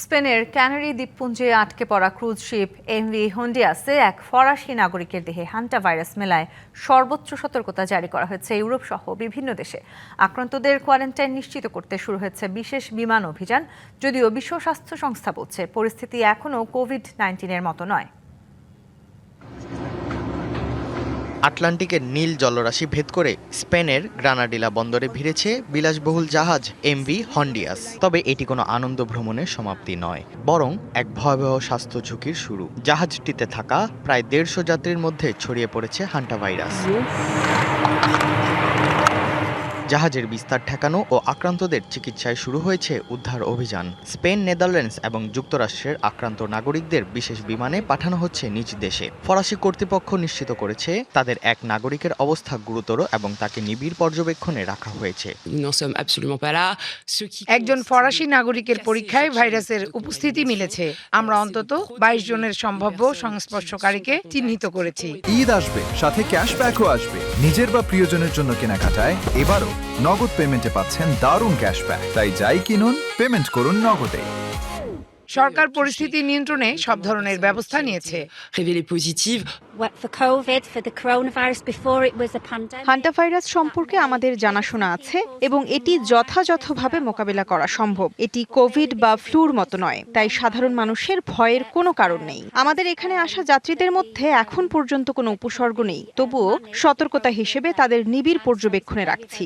স্পেনের ক্যানারি দ্বীপপুঞ্জে আটকে পড়া ক্রুজ শিপ এমভি হন্ডিয়াসে এক ফরাসি নাগরিকের দেহে হান্টা ভাইরাস মেলায় সর্বোচ্চ সতর্কতা জারি করা হয়েছে ইউরোপ সহ বিভিন্ন দেশে। আক্রান্তদের কোয়ারেন্টাইন নিশ্চিত করতে শুরু হয়েছে বিশেষ বিমান অভিযান। যদিও বিশ্ব স্বাস্থ্য সংস্থা বলছে পরিস্থিতি এখনও কোভিড-19 মতো নয়। আটলান্টিকের নীল জলরাশি ভেদ করে স্পেনের গ্রানাডিলা বন্দরে ভিড়েছে বিলাসবহুল জাহাজ এমভি হন্ডিয়াস। তবে এটি কোনো আনন্দ ভ্রমণের সমাপ্তি নয়, বরং এক ভয়াবহ স্বাস্থ্য ঝুঁকির শুরু। জাহাজটিতে থাকা প্রায় 150 যাত্রীর মধ্যে ছড়িয়ে পড়েছে হান্টা ভাইরাস। জাহাজের বিস্তার ঠেকানো ও আক্রান্তদের চিকিৎসায় শুরু হয়েছে উদ্ধার অভিযান। স্পেন, নেদারল্যান্ডস এবং যুক্তরাষ্ট্রের আক্রান্ত নাগরিকদের বিশেষ বিমানে পাঠানো হচ্ছে নিজ দেশে। ফরাসি কর্তৃপক্ষ নিশ্চিত করেছে তাদের এক নাগরিকের অবস্থা গুরুতর এবং তাকে নিবিড় পর্যবেক্ষণে রাখা হয়েছে। একজন ফরাসি নাগরিকের পরীক্ষায় ভাইরাসের উপস্থিতি মিলেছে। আমরা অন্তত 22 জনের সম্ভাব্য সংস্পর্শকারীকে চিহ্নিত করেছি। ঈদ আসবে, সাথে ক্যাশব্যাকও আসবে। নিজের বা প্রিয়জনের জন্য কেনাকাটায় এবারও নগদ পেমেন্টে পাচ্ছেন দারুণ ক্যাশব্যাক। তাই যাই কিনুন, পেমেন্ট করুন নগদে। সরকার পরিস্থিতি নিয়ন্ত্রণে সব ধরনের ব্যবস্থা নিয়েছে। হান্টা ভাইরাস সম্পর্কে আমাদের জানাশোনা আছে এবং এটি যথাযথভাবে মোকাবিলা করা সম্ভব। এটি কোভিড বা ফ্লুর মতো নয়, তাই সাধারণ মানুষের ভয়ের কোনো কারণ নেই। আমাদের এখানে আসা যাত্রীদের মধ্যে এখন পর্যন্ত কোনো উপসর্গ নেই, তবুও সতর্কতা হিসেবে তাদের নিবিড় পর্যবেক্ষণে রাখছি।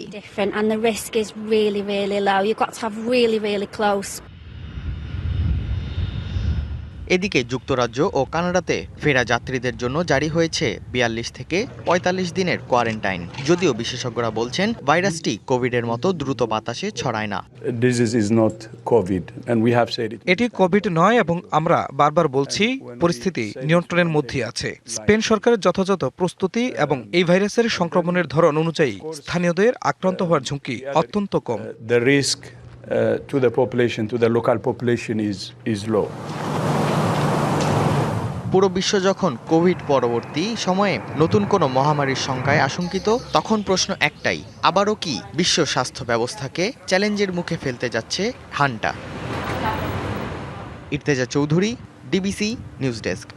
এদিকে যুক্তরাজ্য ও কানাডাতে ফেরা যাত্রীদের জন্য জারি হয়েছে 42 থেকে 45 দিনের কোয়ারেন্টাইন। যদিও বিশেষজ্ঞরা বলছেন ভাইরাসটি কোভিডের মতো দ্রুত বাতাসে ছড়ায় না। এটি কোভিড নয় এবং আমরা বারবার বলছি পরিস্থিতি নিয়ন্ত্রণের মধ্যে আছে। স্পেন সরকারের যথাযথ প্রস্তুতি এবং এই ভাইরাসের সংক্রমণের ধরন অনুযায়ী স্থানীয়দের আক্রান্ত হওয়ার ঝুঁকি অত্যন্ত কম। পুরো বিশ্ব যখন কোভিড পরবর্তী সময়ে নতুন কোনো মহামারীর সংখ্যায় আশঙ্কিত, তখন প্রশ্ন একটাই, আবারও কি বিশ্ব স্বাস্থ্য ব্যবস্থাকে চ্যালেঞ্জের মুখে ফেলতে যাচ্ছে হান্টা? Irteza Chowdhury, DBC news desk.